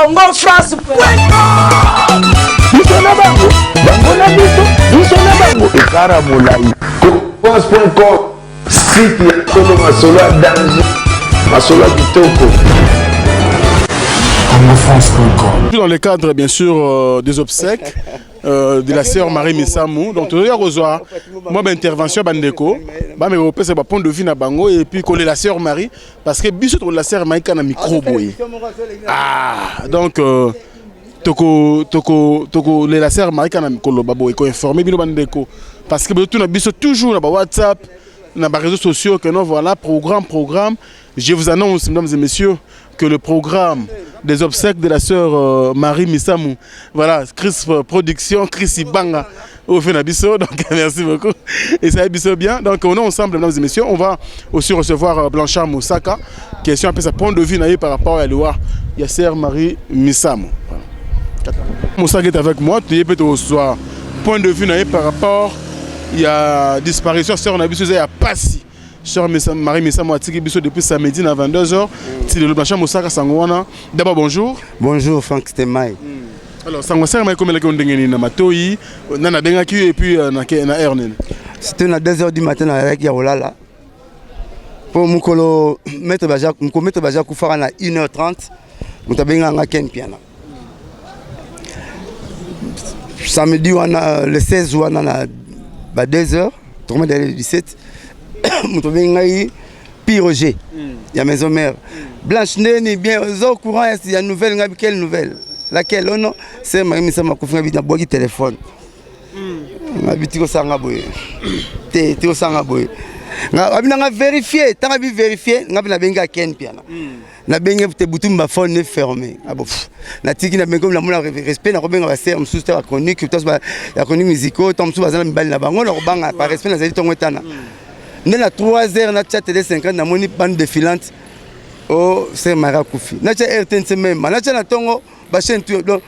CongoFrance.com. CongoFrance.com, site ya Tolo Masolo à danger, Masolo à Kitoko. Dans le cadre, bien sûr, des obsèques de la sœur Marie Misamou, donc tout à reçoit moi intervention bandeko, bah mais c'est pas point de vue na bango et puis coller la sœur Marie parce que biso la sœur Marie kana micro boy. Ah donc toko la sœur Marie kana kolo babo ko informer bino bandeko parce que tout na biso toujours na WhatsApp na réseaux sociaux que non voilà programme je vous annonce mesdames et messieurs que le programme des obsèques de la sœur Marie Misamou, voilà, Chris Production, Chris Ibanga, au Fenabiso, donc merci beaucoup. Et ça a bien. Donc on est ensemble, mesdames et messieurs, on va aussi recevoir Blanchard Moussaka, question un peu sa point de vue par rapport à l'Oua, il y a sœur Marie Misamou. Voilà. Moussaka est avec moi, tu es peut-être au soir, point de vue par rapport, il y a disparition, sœur Nabiso, il y a Passi. Sœur Marie Misamou a tiré depuis samedi à 22h. C'est le Blanchard Moussaka Sangwana. D'abord, bonjour. Bonjour, Franck Stemai. Alors, Sangwana, c'est comment vous avez na Matoyi, na Bengaki et puis na Ernen. C'était à 2h du matin avec Yarolala. Pour Moukolo, mettre Baja Koufara à 1h30, nous avons un Ken Piana. Samedi, le 16 on a 2h, le 17. Nous Piroger, il y a maison mère. Blanche n'est bien au courant, il y a une nouvelle, quelle nouvelle? Laquelle? Oh non, c'est Marie Misamou qui a fait un téléphone. On a habité au Sangaboy. Tu es au Sangaboy. On a vérifié, tu as vérifié, on a bien Ken Piana. Na benga te butum ba phone fermé abo na tiki na benga la respect na robenga ba ser msuste ba chronique to ba ya chronique musicaux tom su bazana mbali na bango na robanga par respect na zali tongo etana na 3h na chat télé 50 na moni bande défilante au c'est Mara Koufi na chat RTNC même na chat na tongo ba chaîne tout donc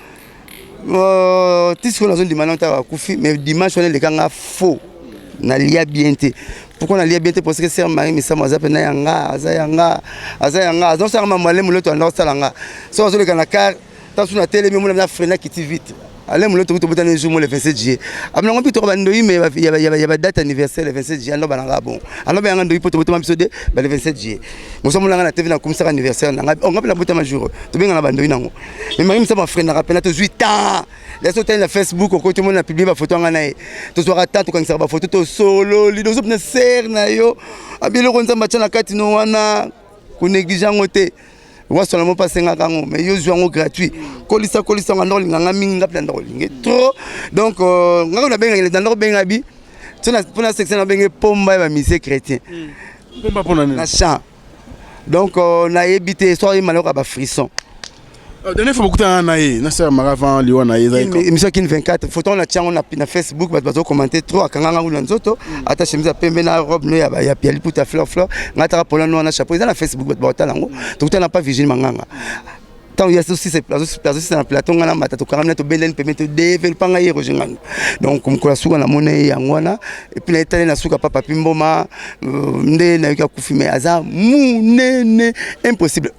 tisiko na zone dimanche ta Koufi mais dimanche on est les gars faux na lia bien té pourquoi on a lié bien parce que c'est Marie Misamou azapena yanga azayanga donc ça m'a malé muloto ndo salanga so azole kana car tant sur la télé mais na freiner qui vite allez muloto to botana jour le 27 juillet amna ngombi to bando mais il y a date anniversaire le 27 juillet ndo bananga bon alors ben ndo poto botama bisode le 27 juillet nous sommes là na TV na comme ça anniversaire on ngapela botama jour to benga na bando nango mais Marie Misamou freiner rappela to 8 ans les autres na Facebook au côté monde a publié ma photo ngana e to so rata to kanisa ba photo to solo li dozo na ser na yo abilo konza matcha na kati no wana ku négligeant ngote wa seulement passer ngakango mais yo zwango gratuit kolisa ngando nganga minga plan ndolo linge trop donc ngako na benga ndolo benga bi tuna pona section na benga pomba ba musée chrétien pomba pona na chant donc na ebité soirée malheur ba frisson. Dernière fois que tu as na sœur Maravan Liwana émission qui 24 photo na tient on na Facebook bazo commenter trop akanga ngulu nzoto ata chemise pembe na robe no ya piali puta fleur ngata pola no na chapeau na Facebook bazo talango to tu na pas Virginie Manganga tant il y a aussi ces places na plateau ngana mata to kamna to benden permettre développer nga yero jingano donc comme ko suka na monnaie ya ngwana et puis na etale na suka papa pimboma nde na yaka kufime aza munene impossible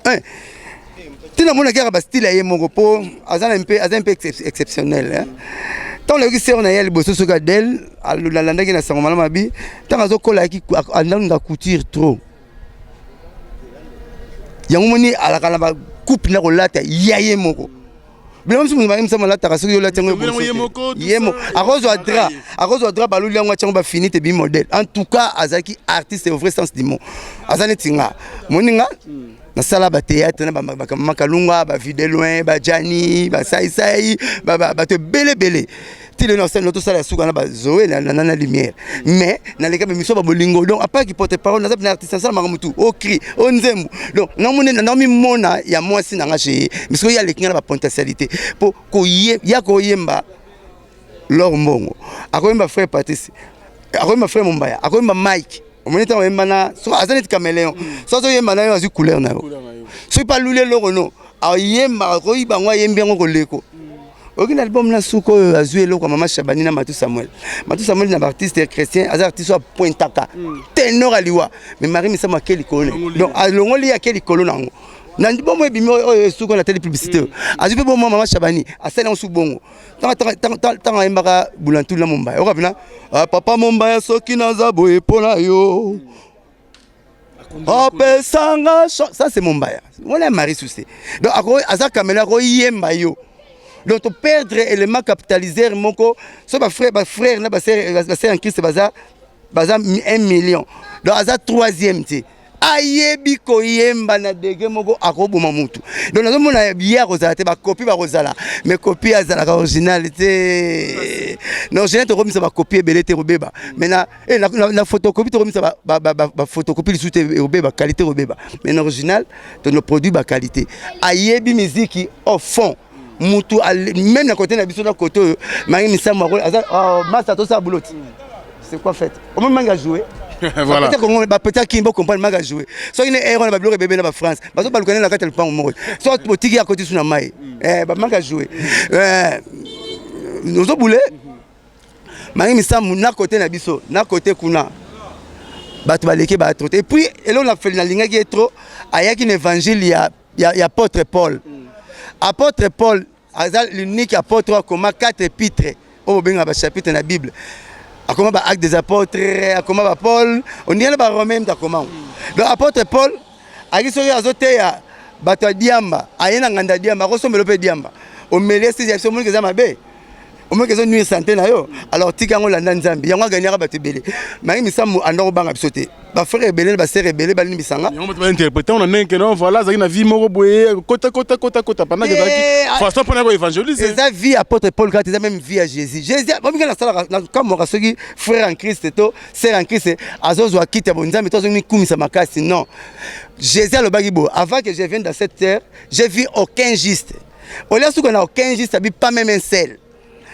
tina mona kaka ba style ya moko po azana un peu exceptionnel hein tant le qui on a yel bosso soka del la landa ki na sango malama bi tant azo kola ki andanga couture trop yango moni ala kala ba coupe na kolata yaye moko bila msu mwa msa malata kaso yo latengo yemo akozo dra balu liangwa chango ba fini te bi modèle en tout cas azaki artiste au vrai sens du mot azane tinga moninga na sala ba théâtre na ba makalunga ba vide loin ba jani ba sai ba te belé tile na scène tout ça la suka na ba zoé na lumière mais na les cas mission ba bolingo donc apa qui porte parole na za artiste ça mangamutu au cri au nzembu donc na mona na mi mona ya moi si na ngache parce que ya les kinga ba potentialité pour ko ya ko yemba leur mbongo akoyemba frère Patrice akoyemba frère Mombaya akoyemba Mike on est en Mbana, so azane caméléon. So so yemba na yo azu couleur na yo. So pas lulé loro no. A yemba ko iba ngwa yembe ngo leko. Aucun album na suko azu eloko mama Shabani na Matou Samuel. Matou Samuel na artiste chrétien, az artiste wa pointaka. Ténor aliwa. Mais Marie Misamou akeli kolo. Donc alongoli akeli kolo nango. nandi bon moi bimi oyo suko na télé publicité azupe bon moi Maman Chabani asala nsu bongo tanga embaka bulantu la Mumbai okapina papa Mumbai soki naza boye pona yo opesanga ça c'est Mumbai on est Marie Soucé donc aza kamela ko yemba yo donc to perdre élément capitalisateur moko so ba frère na ba sœur en Christ baza 1 million donc aza 3e ti ayebi koyemba na dege moko akoboma mutu donc nazomona biya kozala te bakopi bakozala mais copie azalaka original te non original tokomisa bakopi ebele te robeba mais na photocopie tokomisa photocopie lisusu te robeba qualité robeba mais na original to no produit ba qualité ayebi musique au fond mutu même na côté na biso na côté mangi misamo masa to sa boulot c'est quoi fait au moment manga jouer voilà peut-être qu'il faut comprendre manga jouer so une erreur na bablo bébé na France bazo ba lukana na kata le pan mo so botiki à côté sur na mai ba manga jouer nous obulé mangi misamo na côté na biso na côté kuna bato baleke ba trop et puis elon la fait na linga qui est trop ayaki un évangile ya apôtre Paul. Apôtre Paul, l'unique apôtre comme 4 épîtres au benga ba chapitre na Bible. Akoma ba acte des apôtres, akoma ba Paul, on dirait ba Romain ta comment. Donc apôtre Paul, akisoki azote ya bato diamba, ayena nganda diamba, kosomelo pe diamba. O mele si ya somo ngeza mabe. Au moins qu'ils ont nuit santé na yo alors tika ngo landa nzambi yango gagner ba tebele mangi misamu andoko banga bisote ba frère belé ba sœur belé ba limisanga yango ba interpréter on a nenke non voilà ça na vie moko boye kota pendant que daki façon pour na évangéliser ça vie apôtre Paul quand ils même vie à Jésus ba minga na sala comme rasoki frère en Christ to sœur en Christ azozwa kite bonzambe to zomi kumisa makasi non Jésus le bagibo avant que je vienne dans cette terre j'ai vu aucun juste au lieu qu'on a aucun juste ça pas même un seul.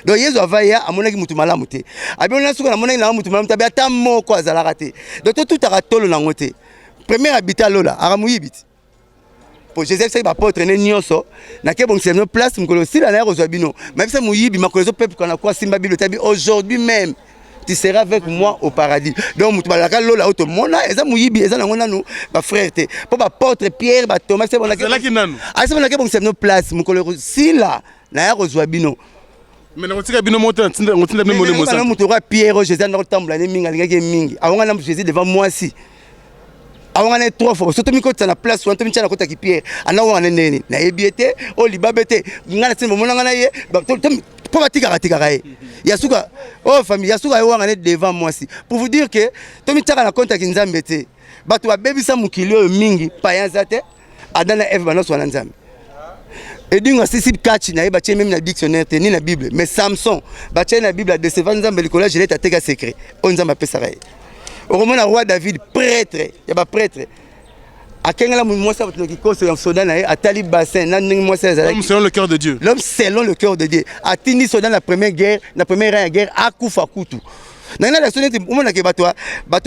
Donc Yesu avaya amonaki mutu malamu te abona suka na monaki na mutu malamu te ata moko azalaka te donc tout akatolo na ngote premier habitat lola akamuyibiti pour Jésus c'est ba porte ne nyonso na ke bon c'est une place mukolo sila na rozwa bino même ça muyibi makolezo peuple kana kwa simba bilo tabi aujourd'hui même tu seras avec moi au paradis donc mutu balaka lola auto mona eza muyibi eza na ngona nous ba frère te pour ba porte Pierre ba Thomas c'est bon na ke c'est bon na ke bon c'est une place mukolo sila na rozwa bino. Mais on tire bien monter on tire bien monter ça mutu roi Pierre Jésus na tambula ne minga ngeke mingi awanga na Jésus devant moi si awanga na 3 fois surtout mikota na place wanto michana kota ki Pierre anawa na nene na ebiete o libabete ngana tsimbo monanga na ye pour batika kaye yasuka oh famille yasuka awanga ne devant moi si pour vous dire que to michaka na konta ki nzambe te bato ba bebisa mukilio mingi payanza te adana eve banoso na nzambe. Et donc si catch na ba même na dictionnaire ni na Bible mais Samson ba na Bible de Stéphane Nzambe likola je l'ai tateka secret on Nzambe pesa ray au moment na roi David prêtre ya ba prêtre akengala mo sa ki koso ya soda na atali bassin na mo sa l'homme selon le cœur de Dieu l'homme selon le cœur de Dieu atini soda na première guerre na première guerre akufa kutu nana la sonete umona ke bato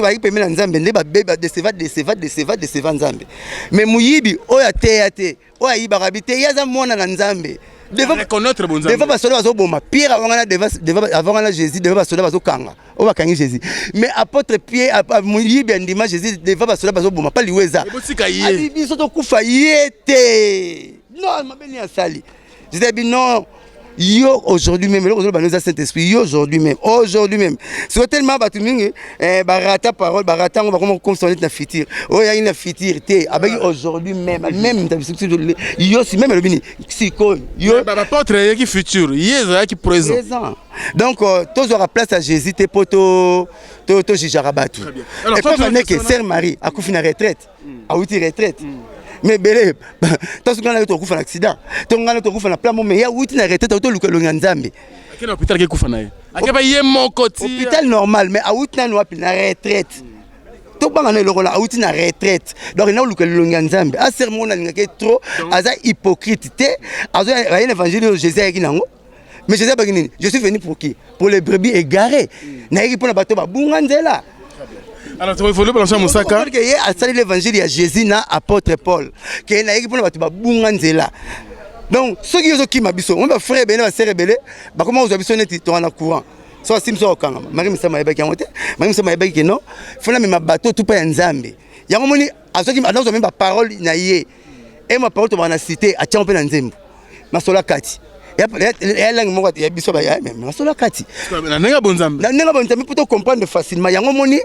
ba ipemela Nzambe nde ba beba de seva Nzambe mais muyibi oya te oya ibaka bite yaza mona na Nzambe reconnaître bon Nzambe devant basoda bazoboma Pierre avant na Jésus devant basoda bazokanga o bakangi Jésus mais apôtre Pierre muyibi andima Jésus devant basoda bazoboma pas liweza ali biso to kufa yete non mabeni asali je dis non. Yo aujourd'hui même aujourd'hui nous Saint-Esprit yo aujourd'hui même c'est tellement batumingi barata parole barata on va comme sonner na fitir oh ya une fitir té avec aujourd'hui même yo si même le bini siko yo ba portrait qui futur yeza qui présent donc tous aura place à Jésus té poto to jijarabatu et puis on est que sœur Marie a coufi na retraite a outi retraite mais belé parce qu'on a eu un accident on a eu un plan mais il y a outil arrêté auto lukalonga Nzambe quel hôpital qui kufa naye akeba yemo koti hôpital normal mais a outil na na retraite to banga na lokola a outil na retraite donc na lukalonga Nzambe a sermon na ngake trop aza hypocrite te azo ya l'évangile de Jésusaki nango mais Jésus bagini je suis venu pour qui pour les brebis égarées na yiki pona bato ba bunga nzela. Alors il faut le balancer Moussaka que y a sali l'évangile ya Jésus na apôtre Paul que na yiki pona bato ba bunga nzela donc ceux qui ont qui mabiso on va frère bene ba sœur belé ba comment vous abiso neti to na courant so simso okanga mari misama yebaki yango te mari misama yebaki que non faut na même bateau tout pa Nzambe yango moni azoki anazo même ba parole na ye et ma parole to na cité a tiampe na nzembo masola kati ya langue moko ya biso ba ya même masola kati na nenga bonzambe pour te comprendre facilement yango moni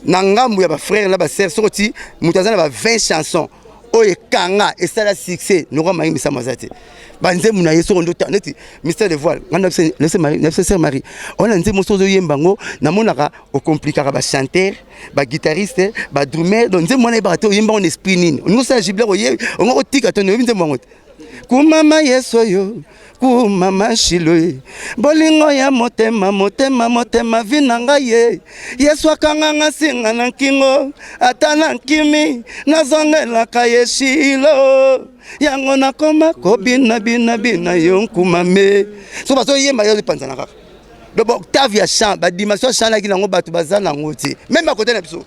na ngambu ya ba frère na ba sœur soti mutazana ba 20 chansons oye kanga et ça la succès nous rend Marie Mazate banze muna yeso ndo neti mystère de voile ngana laisse sœur Marie on a nze moso zo yembango na monaka o compliquera ba chanteur ba guitariste ba drummer donc nze mona ba to yemba on esprit nini on ça gibla ko ye on ko tika to ne nze mwango kumama yeso yo kumama shilo bolingo ya motema motema motema vinanga ye yesu akanga ngasinga na kingo atana kimi nazongela kaye shilo yango nakoma kobina bina bina yonkumame so baso yemba yo panzana kaka do octave ya chant ba dimension chant la ki nango batu bazana ngoti même à côté na biso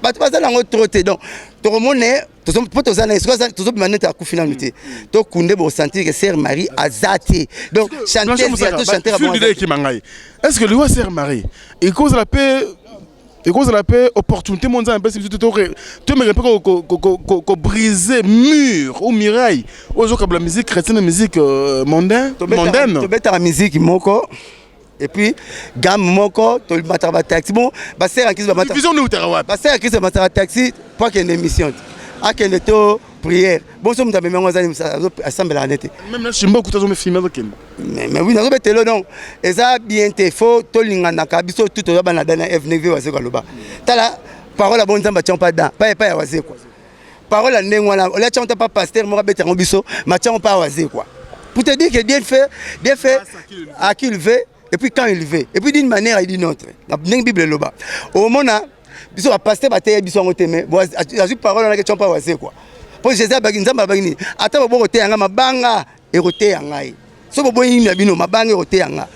batu bazana ngo troté donc to remone to zana to manete à coup finalité to kunde bo sentir que sœur Marie azati donc chanter est-ce que le roi sœur Marie il cause la paix opportunité mondiale parce que tu me rappelles qu'on briser mur ou muraille aujourd'hui la musique chrétienne la musique mondaine to beta la musique moko et puis gamme moko to mataba taxi bon ba sœur en qui ba mataba vision nous tarawa ba sœur qui se mataba taxi pas qu'il y ait une émission à qu'il to prière bon so mutabe mengo zali assemble la nete même là chimba kutazo me filmer donc mais oui nazo betelo donc eza bien te faut to lingana ka biso tout to ba na dana FNV wa zeko loba tala parole à bon nzamba tient pas ya waze quoi parole à ndengwana on la chante pas pasteur mo beta ngo biso ma tient pas waze quoi pour te dire que Dieu fait à qui il veut et puis quand il veut et puis d'une manière et d'une autre la Bible loba au mona biso ba pasteur ba te biso ngo teme bo azu parole na que tient pas waze quoi pour Jésus bagi nzamba bagi ata bo te yanga mabanga e rote yanga so bo yini ya bino mabanga e rote yanga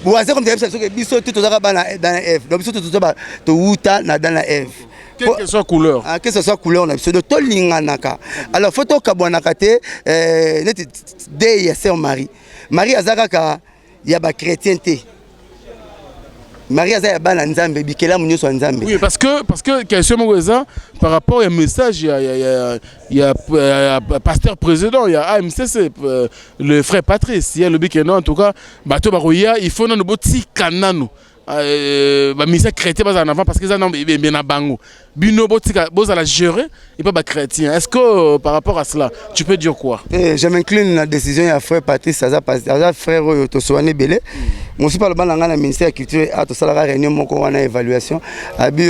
bo waze comme des que biso tout tozaka bana dans F donc biso tout toza to uta na dans la F quelle que soit couleur que ce soit couleur na biso de to linganaka alors faut to kabonaka te net de ya sœur Marie azaka ka ya ba chrétienté Marie Azaya bana nzambe bikela munyo so nzambe. Oui parce que question moza par rapport au message il y a pasteur président il y a AMCC le frère Patrice il y a le bikeno en tout cas bato baroya il faut na boti kananu ba misa chrétien bas en avant parce que ça non bien na bango bino botika boza la gérer et pas ba chrétien est-ce que par rapport à cela tu peux dire quoi je m'incline la décision ya frère Patrice ça frère to soane belé mon super le bananga na ministère culture a to sala réunion moko wana évaluation abi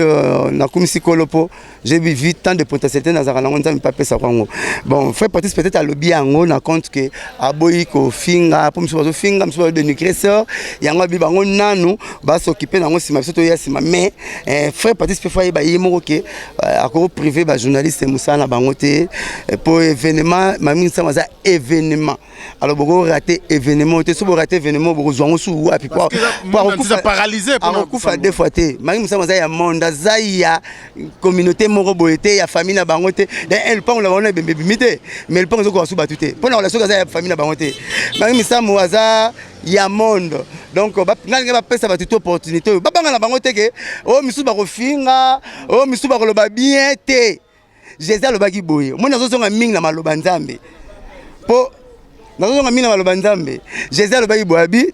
na komisi kolopo j'ai vu tant de potentialité dans la langue nzambe pas ça kwango bon frère Patrice peut-être a lobby yango na compte que aboyi ko finga pour mso finga mso de nucléaire yango bi bango nanu ba s'occuper nango sima biso to ya sima mais frère Patrice peut faire ba yemo ke akoro privé ba journaliste Moussa na bango te pour événement mami ça maza événement alors beaucoup raté événement te so raté événement beaucoup zongo sou api pour paralysé pour kufa deux fois te mami ça maza ya monde ya communauté moko boité ya famille na bango te elle pas on la on bembe bimité mais elle pas zo ko sou batute pour na relation ya famille na bango te mami ça moaza ya monde donc nanga ba pesa ba toute opportunité ba banga na bango te ke o misu ba ko finga o misu ba ko loba bien te Jésus alobaki boye mo nazo songa mingi na maloba nzambe po nazo songa mingi na maloba nzambe Jésus alobaki boabi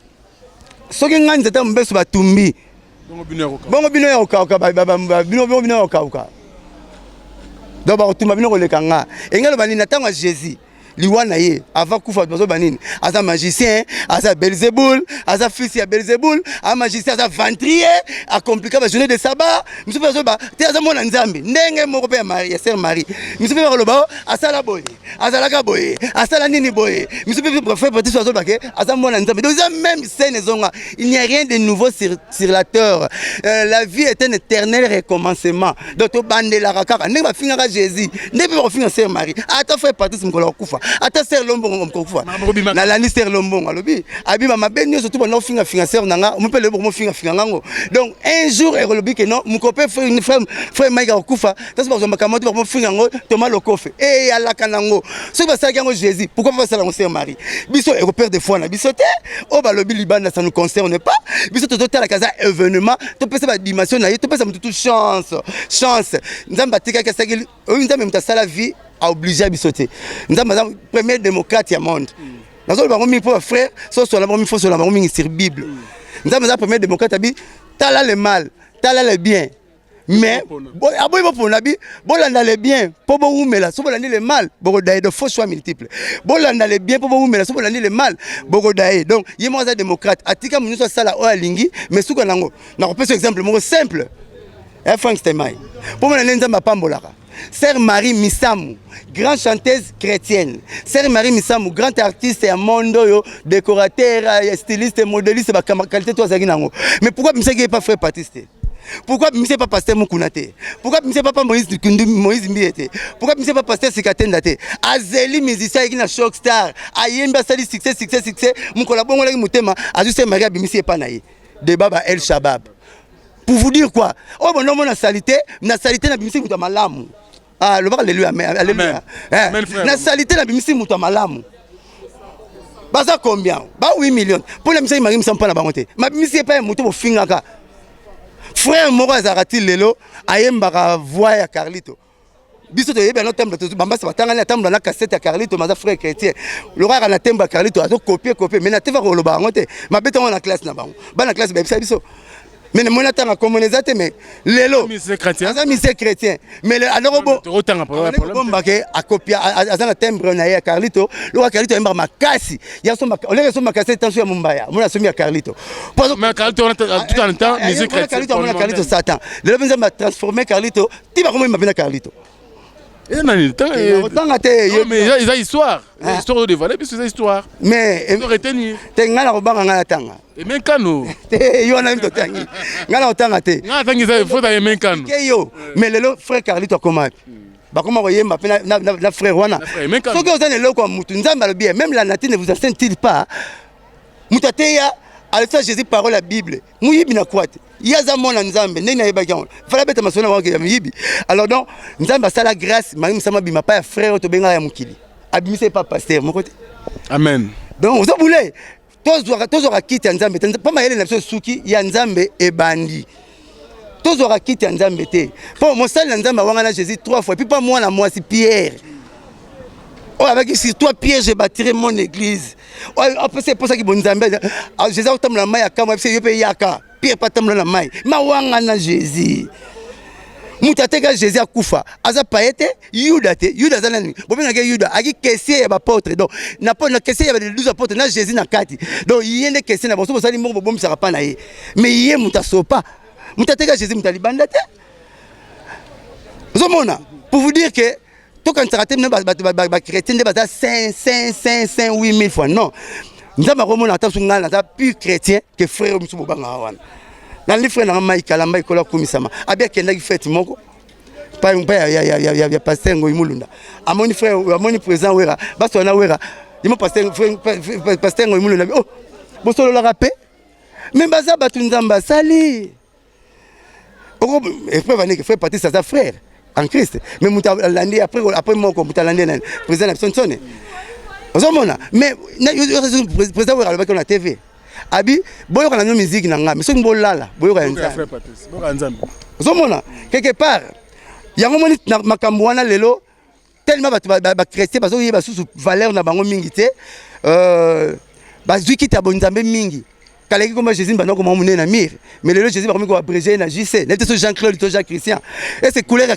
soki ngani nzata mbeso batumbi bongo bino ya okauka bino ya okauka donc ba kotumba bino koleka nga engalo bani na tango Jésus liwana ye avant kufa bazo banini asa magicien asa Belzéboul asa fils ya Belzéboul a magicien asa ventrier a compliqué ba journée de sabbat musu bazo ba te asa mona nzambe ndenge moko pe Marie sœur Marie musu pe bakoloba asa la boye asa la ka boye asa la nini boye musu pe frère Patrice bazo ba ke asa mona nzambe donc ça même scène zonga il n'y a rien de nouveau sur la terre la vie est un éternel recommencement donc to bandela kaka ndenge ba finga ka Jésus ndenge ba finga sœur Marie ata frère Patrice mukolo kufa ata ser lombongo mkokufa na la liste lombongo alobi abima mabenyo surtout bon finga sœur nanga on peut le bon finga ngango donc un jour et lobi que non mukopé frère Mike okufa taso ba zomba kamoto ba finga ngo Thomas Lokofe et ala kanango so ba sa kango Jésus pourquoi pas ça la sœur Marie biso et repère de foi na biso te o ba lobi libanda ça nous concerne pas biso to la casa événement to pesa ba dimension na to pesa mutu chance nzamba tika ka sageli o nzamba mta sala vie obligé à bisoter. Nous sommes le premier démocrate du monde. Nous sommes le frère, sauf que nous sommes sur la Bible. Nous sommes le premier démocrate qui dit t'as le mal, t'as le bien. Mais, bon, le bien, pour vous mais là, si vous avez le mal, vous avez de faux choix multiples. Bon, le bien, pour vous mais là, si vous avez le mal, vous avez donc, il y a un démocrate. Atika, nous sommes ça là, au Alingi, mais si vous avez un exemple simple, Frank Stemai. Pour moi, nous sommes pas Sœur Marie Missamou, grande chanteuse chrétienne. Sœur Marie Missamou, grand artiste et monde, décorateur, styliste, modéliste, qualité toi mais pourquoi vous ne pas frère Baptiste? Pourquoi vous ne pas pasteur Moukounate? Pourquoi vous ne pas Moïse Mbiete? Pourquoi vous ne pas pasteur Sikatendate? Azeli musicien qui est un choc star. Ayemba sali succès. Mon collaborateur avec Moutema, Azuse Maria Bimisi Panaï. Débat El Shabab. Pour vous dire quoi? Oh bon non, na salité na Bimisi Mouta Malamu. Ah, le bar alléluia, alléluia. Na salité na Bimisi Mouta Malamu. Baza combien? Bah 8 millions. Pour les musiques Marie Missam pas na bangote. Ma Bimisi pas Mouta au fingaka. Frère Moro Azarati Lelo, Ayembara voix à Carlito. Biso to yeba no temble to bamba sa batanga na temble na cassette à Carlito maza frère chrétien. Le roi na temble à Carlito a copier mais na teva ko loba ngote. Ma beta na classe na bango. Ba na classe ba biso. Mais mon attend comme on est mais Lelo. C'est chrétien. C'est chrétien. Mais alors bon. Autant problème. À copier à na temble na ya Carlito. Le roi Carlito yemba makasi. Ya so on les so makasi tension ya Mumbaya. Mon assomi à Carlito. Mais Carlito on tout en temps musique chrétienne. Carlito on a Carlito Satan. Le venza m'a transformé Carlito. Tu vas comment il m'a venu Carlito. Mais ils ont histoire. Histoire de valer, puisque c'est histoire. Mais il faut retenir. Et même quand nous. Mais le frère Carlito comment? Comment voyez ma frère Wana. Ce que vous avez le comme Moutounzamba bien, même la nature ne vous enseigne-t-il pas? Moutateya, à l'état Jésus parole la Bible. Mouyibi na kwate. Yazamon Nzambe, Nena Ebagan. Fallait bête ma sonne avant que Yamibi. Alors donc, Nzamba ça la grâce, Marie Msama bima pas frère Tobenga ya Mukili. Abimé pas pasteur, mon côté. Amen. Donc, vous voulez, tous aura quitté Nzambe. Pas ma yele Suki, ya Nzambe et bandi. Tous aura quitté Nzambe. Pour mon seul Nzamba wangana Jésus 3 fois. Puis pas moi, c'est Pierre. Oh, avec ici, toi, Pierre, j'ai bâti mon église. Oh, c'est pour ça que bon Nzambe. Jésus a la maille à Kama, c'est Yaka. Pierre pas tam la maille. Ma wangana Jésus. Moutateka Jésus a koufa. Aza paete, Yuda zanani. Bobina ke Yuda, agi kessier ya apôtre. Donc, na pas na kessier ya 12 apôtres, na Jésus na kati. Donc, yende kessier na boso sali mo bom sara pa na ye. Mais yé mutasopa. Moutateka Jésus mutalibanda te. Zomona, pour vous dire que tout quand ça raté ba chrétien de bata 5 8000 fois non. Nous avons remonté à Tassungana, nous avons plus chrétien que frère Moussouba. Dans les frères, nous avons mis Kalamba et Kola Kumisama. Abia Kenda qui fait Moko. Pas un père, il y a pasteur Ngoimulunda. À mon frère, à mon président Wera, Bastona Wera, il m'a pasteur Ngoimulunda. Oh, vous savez le rappeler? Mais Baza Batunzamba, Sali. Et frère partie de sa frère en Christ. Mais Moutalandi, après Moko, Moutalandi, président Sonne. Mais le président de la TV, Abi, boyo kana no musique nanga, mais soki bolala, boyo ka nzambe. Quelque part, il y a un moment makambo wana lelo tellement ba chrétien parce que ba sous valeur na bango mingi te ba zuki ta bonzambe mingi. Kaleki comme Jésus ba noko monene na mire, mais lelo Jésus ba komi ko abrégé na JC, n'était ce Jean-Claude to Jacques Christian. Et c'est couleur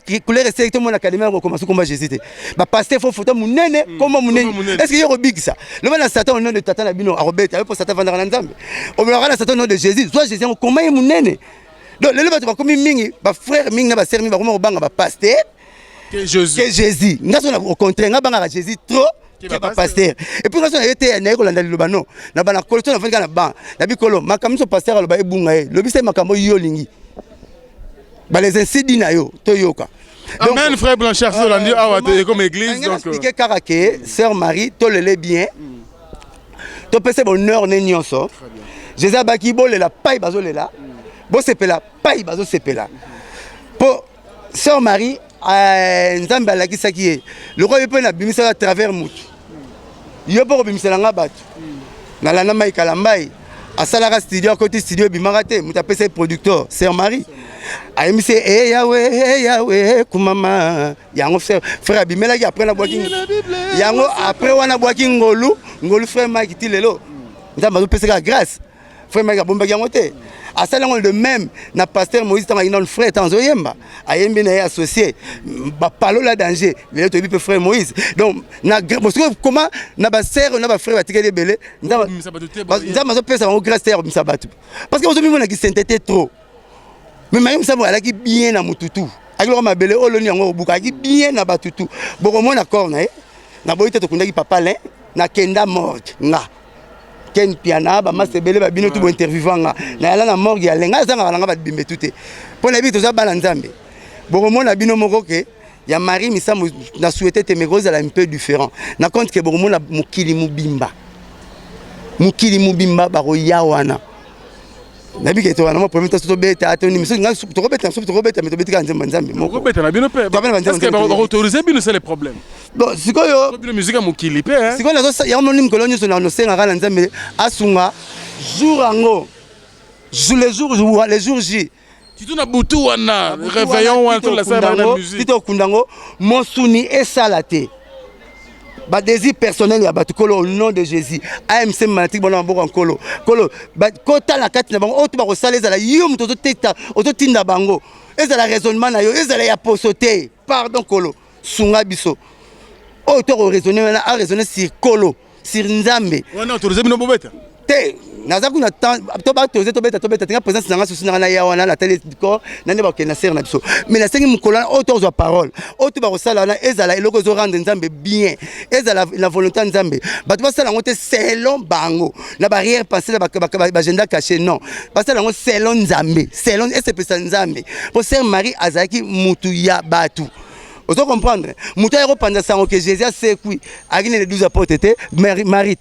c'est tout mon académie ko commencer comme Jésus te. Ba pasteur faut photo monene comme monene. Est-ce que yo big ça? Le moment Satan au nom de Tata na bino a Robert, avec pour Satan vendre na nzambe. Au moment là Satan au nom de Jésus, soit Jésus comment est monene. Donc lelo ba to komi mingi, ba frère mingi na ba sœur mingi ba komo banga ba pasteur que Jésus. Ngaso na au contraire ngabanga Jésus trop. Pasteur. Et puis quand on a été na ko landa lobano na bana kolto na vanga na ban na bikolo makamso pasteur aloba ebunga e lobisa makambo yo lingi ba les incidi na yo to yoka. Amen frère Blanchard Solandi awa te comme église donc expliquer karaké sœur Marie to lele bien to pese bonheur ne nyonso Jésus baki bolé la paille bazolela bo sepela paille bazo sepela po sœur Marie Nzambe alakisaki le roi peut na bimisa à travers mutu yo pour bimisa nga batu na lana mai kalambai asalaka studio côté studio bimaka te mutu apesa producteur sœur Marie ayemisi e yawe kumama yango frère abimela ki après na boaki yango après wana boaki ngolu frère Mike ti lelo nzamba zo pesa grâce frère Mike abomba yango te asala ngo de même na pasteur Moïse tanga ina frère tanzo yemba ayembi na associé ba palola danger lelo to bi frère Moïse donc na comment na ba sœur na ba frère batikeli belé nzamba zo pesa ngo grâce terre misabatu parce que ozo mona ki sainteté trop mais même ça moi qui bien na mututu akilo mabele oloni yango buka ki bien na batutu boko mona corne na boyite to kundaki papa le na kenda morgue nga ken piana ba masebele ba bino tu bo interviewanga na yala na morgue ya lenga zanga balanga ba bimbe tuté pona bito za bala nzambe boko mona bino moko ke ya Marie misa na souhaité te mégoze la un peu différent na compte que boko mona mukili mubimba ba ro yawana nabi ke to wana mo premier to beta atoni miso nga to beta mais to beta nzamba nzambe moko beta na bino pe parce que ba autoriser bino c'est le problème bon sikoyo bino musique mokili pe hein sikoyo nazo ya mo nim kolonyo so na no senga kana nzambe asunga jour ango les jours J tu na butu wana réveillon wana to la salle na musique tito kundango mosuni esalate ba désir personnel ya batukolo au nom de Jésus AMC Matique bona mboko nkolo kolo ba kota la kati na bango oto ba ko saleza la yum to teta oto tinda bango ezala raisonnement na yo ezala ya posoté pardon kolo sunga biso oto ko raisonner na a raisonner sur kolo sur nzambe wana autorisé bino bobeta te naza kuna to ba autorisé to beta tinga présence na susi na ya wana la télé corps na ne ba ke na ser na biso mais na sengi mukola oto zo parole oto ba ko sala na ezala eloko zo rendre nzambe bien ezala la volonté nzambe ba to ba sala ngote selon bango na barrière pensée ba agenda caché non ba sala ngo selon nzambe selon espèce nzambe pour ser Marie azaki mutu ya batu. Vous comprendre? Mutu ya repanda sango que Jésus a sekui agine les 12 apôtres te Marie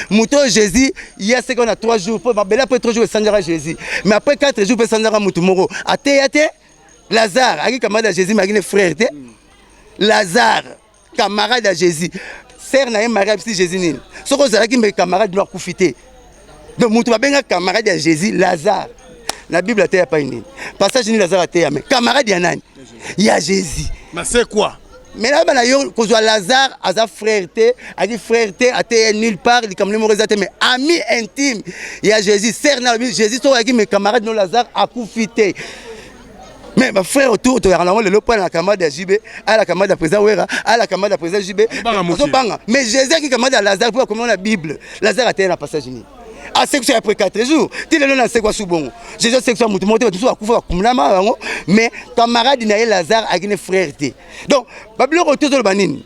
Mouto Jésus, il y a ce qu'on a 3 jours. Après 3 jours, il y Jésus. Mais après 4 jours, il y a Mouto Moro. Lazare, il y a camarade de Jésus, il y a frère. Lazare, camarade de Jésus. Sœur n'a pas si Jésus. Ce qu'on a dit, mes camarades doivent profiter. Donc, Mouto va bien camarade de Jésus, Lazare. La Bible a été pas une. Passage ni Lazare a été mais camarade il y a Jésus. Mais c'est quoi? Mais là, quand je Lazare, à sa frèreté, a dit frèreté, a été nulle part, il comme le mais ami intime. Il y a Jésus, cerné, Jésus, mes camarades, nos Lazare, a profité. Mais ma frère autour, tu as le point à la camarade de JB, à la camarade de président Ouera, à la camarade de président JB. Mais Jésus qui camarade de Lazare, pour comment la Bible, Lazare a été un passage. À section après 4 jours, tu le nom c'est quoi sous bon. Jésus section mutu monter tout à kufa kumlama mais camarade Naël Lazare a une frèreté. Donc Babylone retour de banine.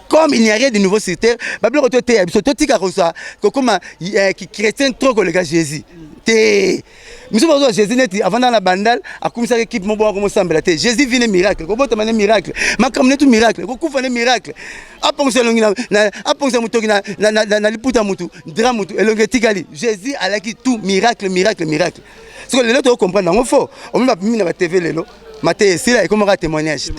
Comme il n'y a rien de nouveau sur terre, Babylone retour terre, so totika kosa comme qui chrétien trop que le gars Jésus. Nous sommes Jésus net avant dans la bandale a commencé à équipe mon bon comme semble te Jésus vient miracle ko bota mané miracle ma comme tout miracle ko kufa ne miracle a penser longi na a penser muto na liputa mutu dra mutu elonge tikali Jésus alaki tout miracle ce que les autres comprendre on faut on va mis na TV lelo Maté, c'est là, comment témoignage.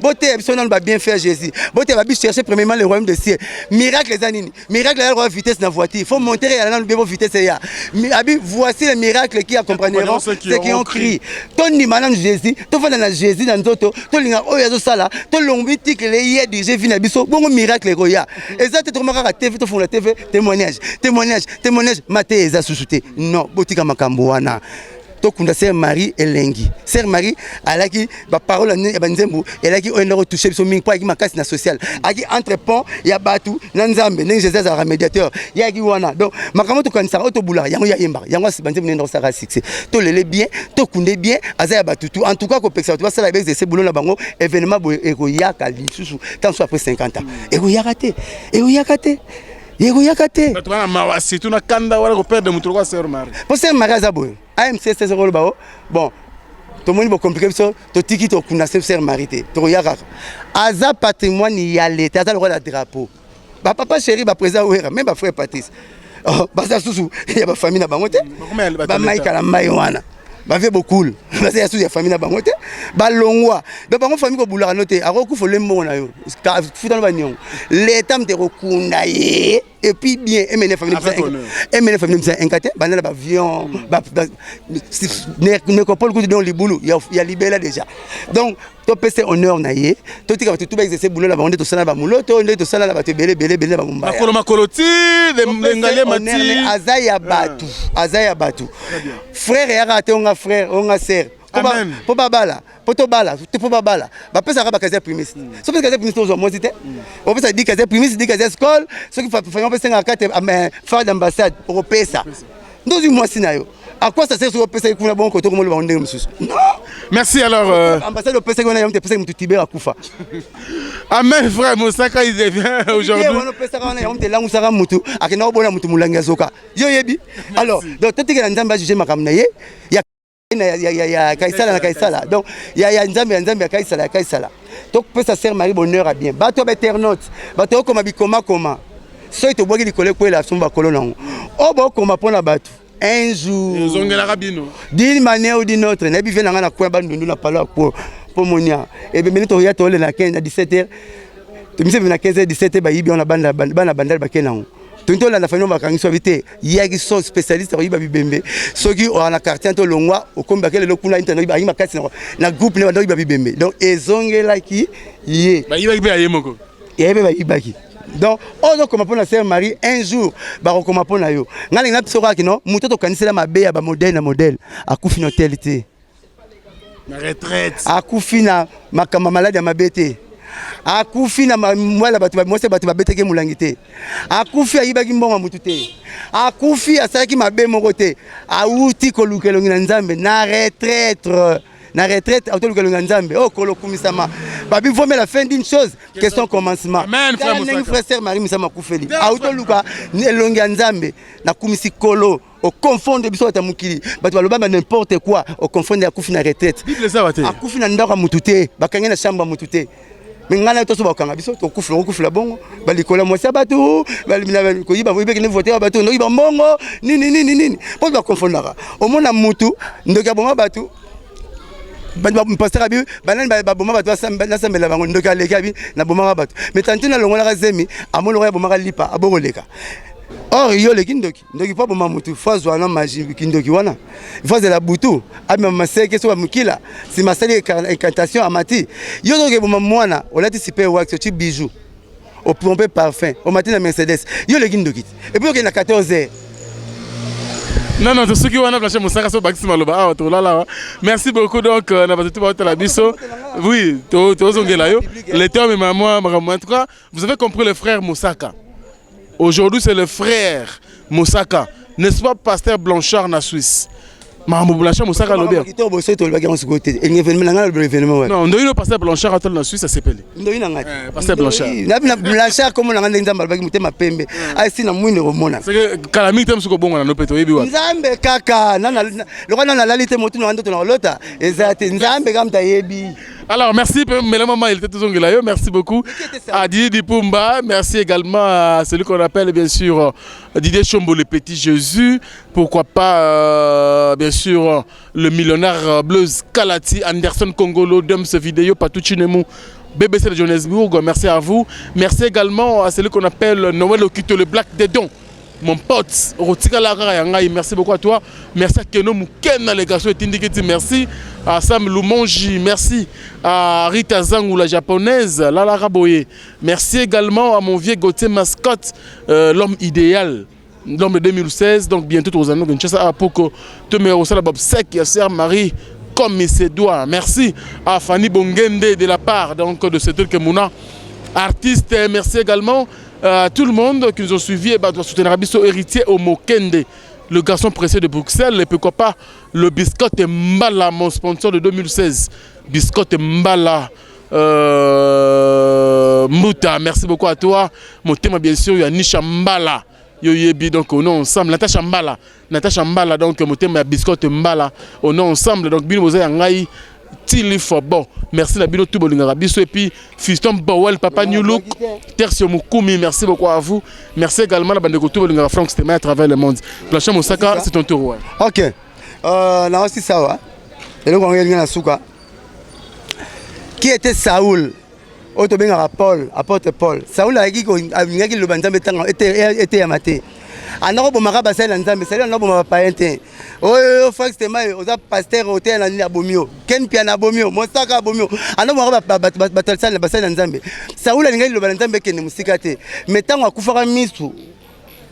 Beauté, on va bien faire Jésus. Beauté, va bien chercher premièrement le royaume de ciel. Miracle, les amis. Miracle, il y a vitesse dans la voiture. Il faut monter à la vitesse. Voici le miracle qui accompagneront ceux qui ont crié. Ton madame Jésus, ton fils dans Jésus dans notre ton linga oyazo sala, ton lombitique les hier du Jésus na biso, bon miracle roya. Et ça te trouve à TV, tu fais la TV, témoignage. Maté, eza sous-souté. Non, botika makambo wana. Tokunda sœur Marie elengi sœur Marie alaki ba parole ya banzembo elaki oyenda toucher biso mingi pa ki makasi na social aki entre pont ya batu na nzambe ndenge Jésus a médiateur ya ki wana donc makambo to kanisa auto bula yango ya yemba yango banzembo ndenge sara succès to lele bien to kunde bien azaya batu en tout cas ko pexer to ba sala avec ces boulot na bango événement bo ekoya kali susu quand soit après 50 ans ekoya kate Yego yakate. Tu vas na si tu na kanda wala ko perdre mutu kwa sœur Marie. Pour sœur Marie azabo. AMC c'est zéro bao. Bon. To moni bo compliqué so to tiki to kuna sœur Marie te. To yaka. Aza patrimoine ya l'état aza le roi la drapeau. Ba papa chéri ba président Ouera même ba frère Patrice. Oh, ba ça susu ya ba famille na bango te. Ba maika la mai wana. bavie beaucoup basi ya sous ya famille na bango te balongwa ba bango famille ko bulaka note ako ku fole mbongo na yo futa ba nyongo l'état mte kokunda ye et puis bien emene famille msa enkate banana ba avion ba nécropole ku don libulu ya libela déjà donc to pese honneur na ye to tika tout ba exercer boulot la bango to sala ba mulo to nde to sala ba to belé ba mumba makolo ti de ngale mati azaya batu frère ya raté on a frère on a sœur po babala poto bala po babala ba pesa ka ba kaze primis so pesa kaze primis to mo cité on pesa di kaze primis di kaze école ce qui fait on pesa ngakate faire d'ambassade pour pesa ndozi moi sinayo à quoi ça sert sur pesa kuna bon côté comme le ba ndenge mususu non merci alors ambassade pesa kuna yamte pesa mutu tibera kufa amen frère Moussaka il revient aujourd'hui on pesa kana yamte langu saka mutu akina obona mutu mulanga zoka yo yebi alors donc totikela nzamba juger makamna ye ya kaisala na kaisala donc ya nzambe ya kaisala donc peut ça sert Marie bonheur à bien bato internaute bato comme bikoma so to bogi likole ko la somba kolona o bo koma pona bato un jour zongela rabino d'une manière ou d'une autre na bive na kwa bandundu na pala pour monia et bien minute ya tole na 15 à 17h to mise na 15h 17h ba yibi on a banda bandal ba kenango tonto la famille bakangiso vite yaki so spécialiste ba bibembe soki on a quartier to longwa okomba kele lokuna internet ba yima kasi na groupe ne ba bibembe donc ezongela ki ye ba yiba be ayemoko yebe ba yibaki donc on comme pour la sœur Marie un jour ba rekoma pona yo ngale na psoka kino muto to kanisela mabe ya ba modèle akufi na hôtelité na retraite akufi na makama malade ya mabete akufi na mwala batu mose batu babeteke mulangite akufi ayibaki mbonga mutu te akufi asalaki mabe moko te auti kolukelongi na nzambe na retraite autolukelongi na nzambe o kolokumisama babi vomela la fin d'une chose question commencement amen frère sœur Marie misama kufeli autoluka elongi ya nzambe na kumisi kolo au confondre biso ta mukili bato balobamba n'importe quoi au confondre akufi na retraite bible ça va te akufi na ndaka mutu te bakangi na shamba mutu te mingana to so bakanga biso to kufula bongo balikola mwasi batu balimina ko yiba boyibeki ne voter batu no yiba mbongo nini po ba confondra omona mutu ndoka bonga batu pasteur abi banani ba boma batu na sambela bango ndoka leka bi na boma batu mais tantuna longola ka zemi amolo ya boma ka lipa abongoleka or yo le kindoki pa boma mutu phase wana magie kindoki wana phase la butu abi maseke so mukila si masali incantation amati yo doke boma mwana olati super wax tu bijou au pompe parfum au matin na Mercedes yo le kindoki et puis na 14h non ceux qui wana Blanchet Moussaka so bakisi maloba to là merci beaucoup donc na batatu ba la biso oui to zongela yo le terme maman en tout cas vous avez compris le frère Moussaka. Aujourd'hui, c'est le frère Moussaka, n'est-ce pas, pasteur Blanchard na Suisse. Maman Blanchard Moussaka lobé. Non, on a eu le pasteur Blanchard à la Suisse, ça s'appelle. Pasteur Blanchard. Blanchard comme on a dit dans ma pembe. Ah, c'est na mouine romona. C'est que calamité me suko bongo na nopeto yebi wa. Nzambe kaka, nana le roi na lalité motu na ndo na lota. Ezate nzambe kamta yebi. Alors merci, maman, il était tout là. Merci beaucoup à Didier Dipumba. Merci également à celui qu'on appelle bien sûr Didier Chombo, le petit Jésus. Pourquoi pas bien sûr le millionnaire Blaise Kalati, Anderson Kongolo, Dom ce vidéo, Patuchinemu, BBC de Johannesburg. Merci à vous. Merci également à celui qu'on appelle Noël Okito, le Black Dedon. Mon pote, merci beaucoup à toi. Merci à Keno Mouken, allégation et Tindikiti, merci. À Sam Lumonji, merci. À Rita Zangou, la japonaise, Lala Raboye. Merci également à mon vieux Gauthier Mascotte, l'homme idéal, l'homme de 2016. Donc bientôt aux anneaux de Nchassa pour que tu me reçois la Bob Sec, sœur Marie, comme il se doit. Merci à Fanny Bongende de la part donc, de ce truc que Mouna, artiste. Merci également à tout le monde qui nous ont suivis et doit soutenir Abisso héritier au Mokende, le garçon précieux de Bruxelles, et pourquoi pas le Biscotte Mbala, mon sponsor de 2016. Biscotte Mbala Mouta, merci beaucoup à toi. Mon thème bien sûr, il y a Nisha Mbala. Yoyebi, donc au nom ensemble, Natacha Mbala, donc mon thème Biscotte Mbala, au nom ensemble, donc Binoze Yangai. Bon, merci la Bino Toubolinga Biso et puis Fiston Bowel, Papa New Look, Tertio Mukumi, merci beaucoup à vous. Merci également à la bande de Toubolinga Franck Stéma à travers le monde. Blanchet Moussaka, c'est ton tour. Ouais. Ok. Non, aussi ça. Et donc, on est dans Souka. Qui était Saoul? Auto bien Paul, apôtre Paul. Saoul a dit que le banzambe était amaté. Alors, bon, maraba c'est l'ensemble, c'est là, bon, pas été. Oh, forcément, aux pasteur hôtel en Abomio. Ken piano Abomio, Mostaka Abomio. Alors, maraba battle ça, le bassin l'ensemble. Saoul a dit le banzambe qui ne musikate. Mais tant à Koufara Misu.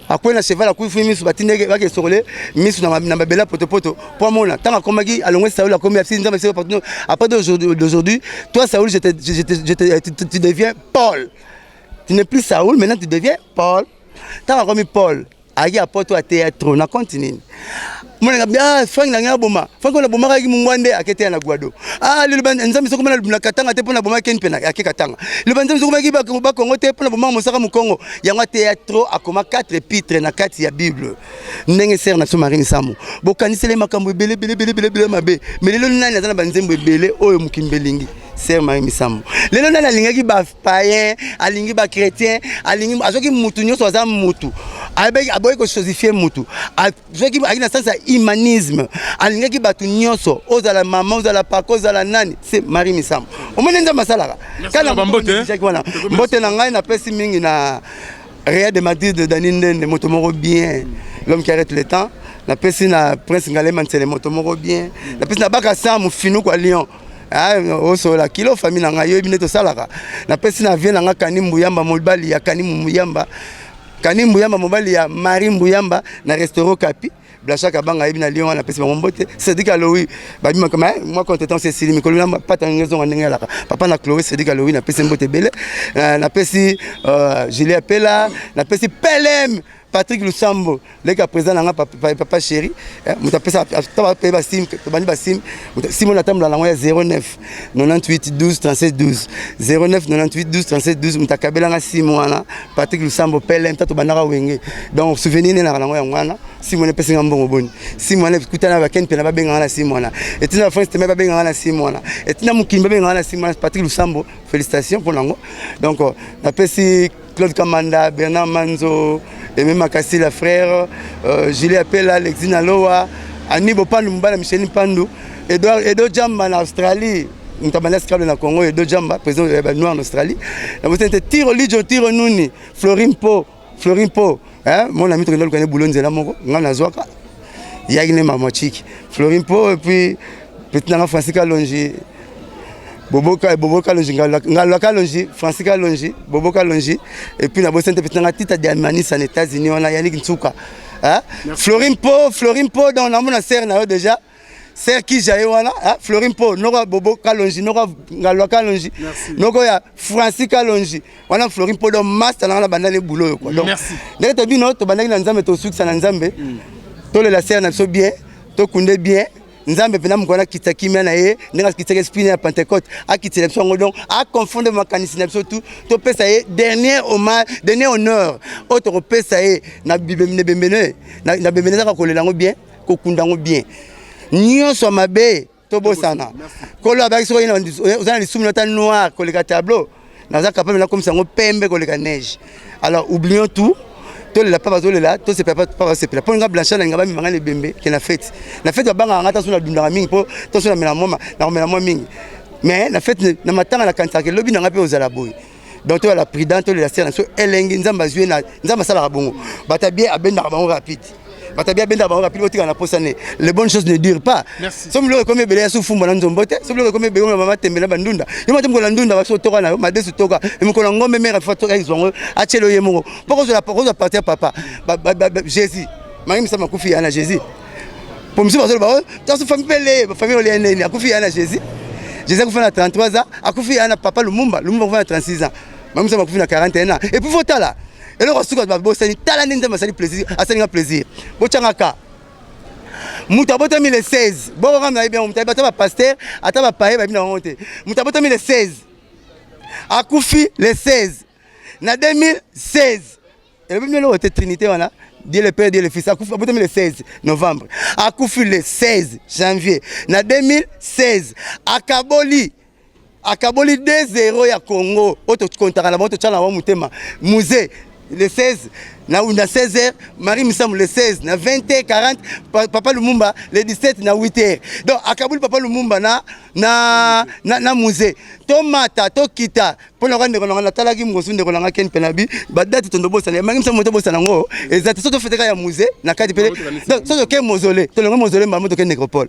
Après, cheval a couffé Misu, batine, va que sur les Misu n'a pas bella poto. Pour moi, tant à Komagi, à l'ouest, Saoul a commis à 6 ans, après d'aujourd'hui, toi, Saoul, tu deviens Paul. Tu n'es plus Saoul, maintenant tu deviens Paul. Tant à commis Paul. Agi apoto a théâtre na continue mwana ngabia fang na ngaboma fang na boma kaki mungwande akete na gwado le ban nzambi soko na katanga te pona boma ken pena akeka katanga le ban nzambi soko maki ba Kongo te pona boma mosaka mu Kongo yanga théâtre akoma 4 épîtres na kati ya Bible ndenge ser na so Marie Samu bokanisele makambo bele mabe mais lelo nani azana banzembo bele oyo mukimbelingi ser Marie Samu lelo nani alingaki ba païen alingi ba chrétien alingi azoki mutu nyoso aza mutu aboye ko chosifier mutu azoki akina sens humanisme alingaki batu nyonso ozala mama ozala pako ozala nani c'est Marie Misambo omone nza masalaka kana mbote na ngai na pesi mingi na Real de Madrid de Daninde motomoro bien l'homme qui arrête le temps na pesi na Prince Ngalema Nsele motomoro bien na pesi na baka Samu finu kwa Lyon oso la kilo famille na ngai yo bineto salaka na pesi na vie na nga Kanimbu Yamba mobali ya Kanimbu Yamba Kanimbu Yamba mobali ya Marie Mbuyamba na restaurant Kapi Blacha Kabanga ibina Lyon na pesi mbote Cédric Aloui babi makama moi compétence c'est Sili Mikolo na pas tangezo ngenge la papa na Chloé Cédric Aloui na pesi mbote bele na pesi Julie Apela na pesi Pelem Patrick Lusambo le ka président nga papa chéri mutapesa taba pe ba sim bani ba sim Simon Atamla la ngoya 09 98 12 37 12 09 98 12 37 12 mutakabela nga Simon Patrick Lusambo Pelem tato banaka wenge donc souvenir na ngoya ngwana Simon pesi ngambongo boni Simon kutana ba ken pe na ba benga na Simon et tina France te ba benga na Simon et tina mukimba benga na Simon Patrick Lusambo félicitations pour nango donc na pesi Claude Kamanda, Bernard Manzo, et même Makassi la frère, Julie Apela, Alexina Loa, Annie Bopandu Mbala, Michel Pandu, Edo Jamba en Australie, nous avons dans le Congo, Edo Jamba, président de Noir en Australie. Nous avons Tiro Lidio, Tiro Nouni, Florin Po, mon ami qui connaît Boulonzela Moko, Nganazwaka, Yagne Mamachik, Florin Po, et puis Petit Francisca Longi. Boboka Longi, Ngaloka Longi, Francisca Longi, Boboka Longi, et puis la bosse de Tita Diamanis en États-Unis, on a Yannick Ntsuka. Florin Po, dans la mona serre déjà, serre qui j'ai Florin Po, Nora Boboka Longi, Nora Ngaloka Longi, Nora Francisca Longi, on a Florin Po dans master dans la banane boulot. Merci. D'ailleurs, tu as vu notre banane dans Nzambe, tu succès dans Nzambe, tu la serre n'a pas bien, tu connais bien. Nzambe pena mukona kitakimia na ye ndinga kitaka esprit ya Pentecôte akitela biso donc a confondre makanisi na biso to pesa ye dernier honneur autre pesa ye na bibemene na bemene za kolela ngo bien kokunda ngo bien nyonso mabe to bosana kolo abaki so ina ozana lisumi nota noir koleka tableau na za capable na comme ça ngo pembe koleka neige alors oublions tout tout le papa là tout c'est pas c'est la pour nga blanchard nga ba mimanga le bembe que la fête banga ngata sur la dundara mingi po to sur la mela moma mingi mais la fête na matanga na kantaka lobi na ngape ozala boy donc to la prudente la serre so elengi nzamba zwe na nzamba sala bongo bata bien abenda ba rapide batabia benda ba rapide otika na posane les bonnes choses ne durent pas somme le comme belé sou fumba na nzombote somme le comme belé mama tembela bandunda yoma tembola ndunda ba so toka na madesu toka emikola ngombe mère fa toka izongo achelo yemo poko la partir papa Jésus mami sama kufi ana Jésus pour monsieur bazolo ba ta so famille olienne akufi ana Jésus akufi na 33 ans akufi ana papa Lumumba akufi na 36 ans mami sama kufi na 41 ans et puis faut là. Et le reste de bosani talani nzamba sali plaisir asali plaisir bochangaka mutabota 2016 bon ramna bien mutabota ba pasteur ata ba paye ba bina honte mutabota 2016 akufi le 16 na 2016 et le numéro était Trinité wana Dieu le Père Dieu le Fils akufi mutabota le 16 novembre akufi le 16 janvier na 2016 akaboli 2-0 ya Congo auto kontaka na moto tchala wa mutema musée le 16 na 16h, Marie Missamou le 16 na 20h40, Papa Lumumba le 17 na 8h. Donc à Kaboul Papa Lumumba na musée. Tomata tokita pour le rendre na talaki ngosunde ko nga ken penabi ba date tondo bossa na Marie Missamou to bossa nango exact so to feteka ya musée na kati pele. Donc so ke mausolée, to le mausolée mamo to ken nécropole.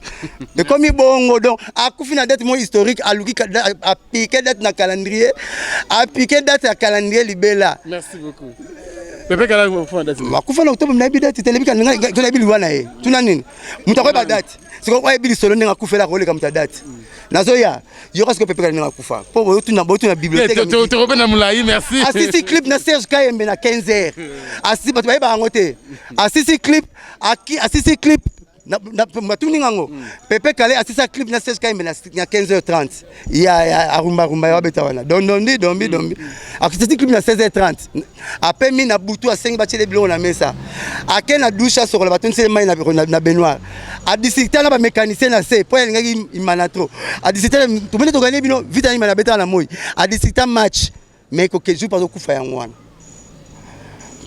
De comme bongo donc a kufina date mo historique a luki a piqué date na calendrier, a piqué date à calendrier libella. Merci beaucoup. Pepe kala ko date. Ma kufana octobre na bi date telebi kan nga to na bi liwana e. Tuna nini? Mutako ba date. Siko kwa bi solo nga kufela ko le kam ta date. Nazoya, yo parce que Pepe kala nga kufa. Po tuna bibliothèque. Tu repens na mulai, merci. Assisi clip na Serge Kayembe na 15h. Assisi batu ba ngote. Assisi clip assisi clip na matuni ngango. Pepe kala assisi clip na Serge Kayembe na 15h30. Ya arumba ya beta wana. Dombi. Assisi clip na 16h30. Après mi na butu a 5 bachele bilo na mesa. Ake na douche sur la baton c'est mai na Benoît. A discuter na ba mécanicien na se po ngaki imanatro. A discuter to mene to gagner bino vite ni na beta na moi. A discuter match mais ko keju pas ko fa yango wana.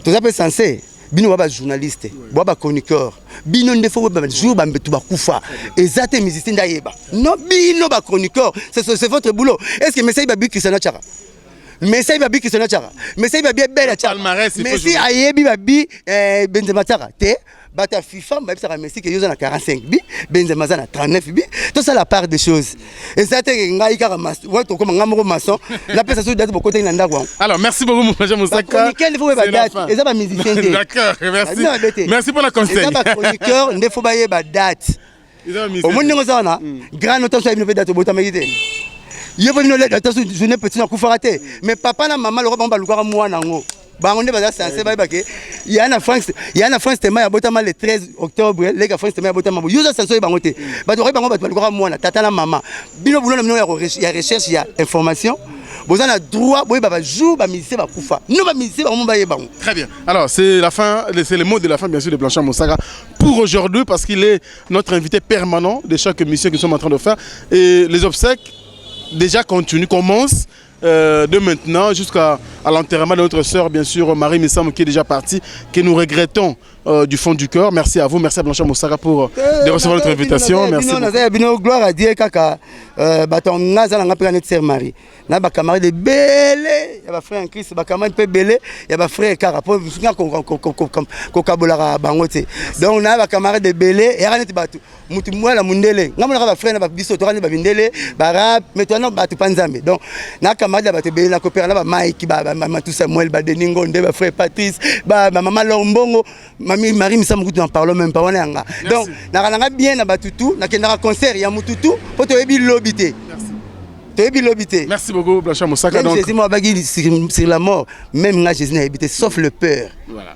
To ça peut censé bino ba journaliste, ba chroniqueur. Bino ndefo ba jour ba mbetu ba kufa. Ezate musicien ndayeba. Non bino ba chroniqueur, c'est votre boulot. Est-ce que Messaï Babi Christian Chara? Messaï Babi Christian Chara. Messaï Babi Bella Chara. Messi ayebi Babi Benzema Chara. Te bata FIFA ba bisa Messi que yoza na 45 bi, Benzema za na 39 bi. Tout ça la part des choses. Ezate ngai kaka mas, wa to comme ngamoko maçon, la pesa so date boko na ndako. Alors merci beaucoup mon frère Moussaka. Nickel faut ba date. Eza ba musicien. D'accord, merci. Merci pour la conseil. Eza ba chroniqueur, ndefo ba yeba date. Au monde ngoza na grand autant so ibino date bota megite. Yo venu le date so je n'ai petit na kufarate. Mais papa na maman le ba lukara mwana ngo. Bangonde baza censé ba ke ya na France tema ya botama le 13 octobre les France tema ya botama yo za censé bangote ba to bango ba lukara mwana tata na mama bino bulo na mino ya recherche ya information bozana droit boy ba jour ba misé ba kufa no ba misé ba mba yebango. Très bien. Alors c'est la fin, c'est le mot de la fin bien sûr de Blanchard Moussaka pour aujourd'hui parce qu'il est notre invité permanent de chaque émission que nous sommes en train de faire et les obsèques déjà commencent de maintenant jusqu'à l'enterrement de notre sœur, bien sûr, Marie Missamou qui est déjà partie, que nous regrettons du fond du cœur. Merci à vous, merci à Blanchard Moussaka pour de recevoir notre invitation. Merci. Gloire à Dieu, kaka, baton naza nga peka notre sœur Marie. Na ba camarade de belé, ya ba frère en Christ, ba camarade pe belé, ya ba frère kara po nga ko kabola bangote. Donc na ba camarade de belé, ya raneti batu. Mutu mwala mundele. Nga mona ba frère na ba biso to rani ba bindele, ba rap, maintenant batu panzambe. Donc na camarade ba te belé na coopérer na ba Mike ba tout Samuel ba Deningo nde ba frère Patrice, ba maman Lombongo, mamie Marie Missamou n'en parlons même pas wana nga. Donc na bien na batutu, na kenda concert ya mututu, po to ebi lobité. Merci beaucoup, Blanchard Moussaka. Donc, Jésus m'a bagui sur la mort, même là, Jésus n'a habité, sauf le peur. Voilà.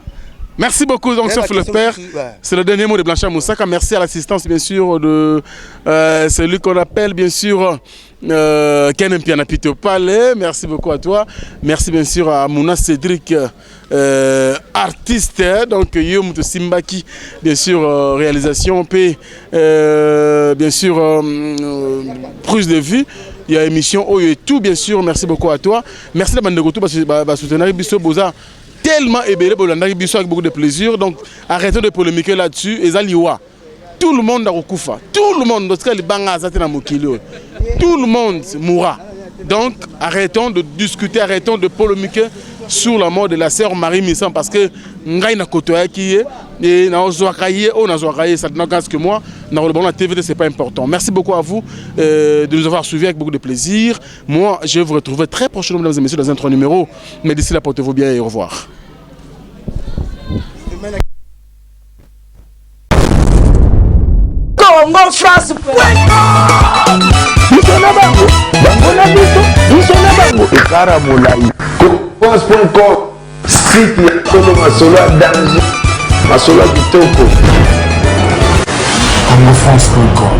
Merci beaucoup, donc, sauf le père. C'est le dernier mot de Blanchard Moussaka. Merci à l'assistance, bien sûr, de celui qu'on appelle, bien sûr, Ken Mpiana Pito Palais. Merci beaucoup à toi. Merci, bien sûr, à Mouna Cédric, artiste. Donc, Yom Simbaki, bien sûr, réalisation, P, bien sûr, prise de vue. Il y a émission Oyo et tout, bien sûr. Merci beaucoup à toi. Merci à la bande de Gotou parce que soutenir Bisso Boza tellement ébélé pour l'andari Bisso avec beaucoup de plaisir. Donc arrêtons de polémiquer là-dessus. Et Zaliwa, tout le monde a recouvert. Tout le monde, tout le monde mourra. Donc arrêtons de discuter, arrêtons de polémiquer sur la mort de la sœur Marie Missamou parce que ngai na kotoya qui est et na ozwakaye on a zwakaye ça n'a que moi dans le bon la TVD c'est pas important. Merci beaucoup à vous de nous avoir suivis avec beaucoup de plaisir. Moi je vais vous retrouver très prochainement mesdames et messieurs dans un autre numéro mais d'ici là portez-vous bien et au revoir. Pense.com, site ya Kolo Masolo à danger, Masolo à Kitoko. Congo France.com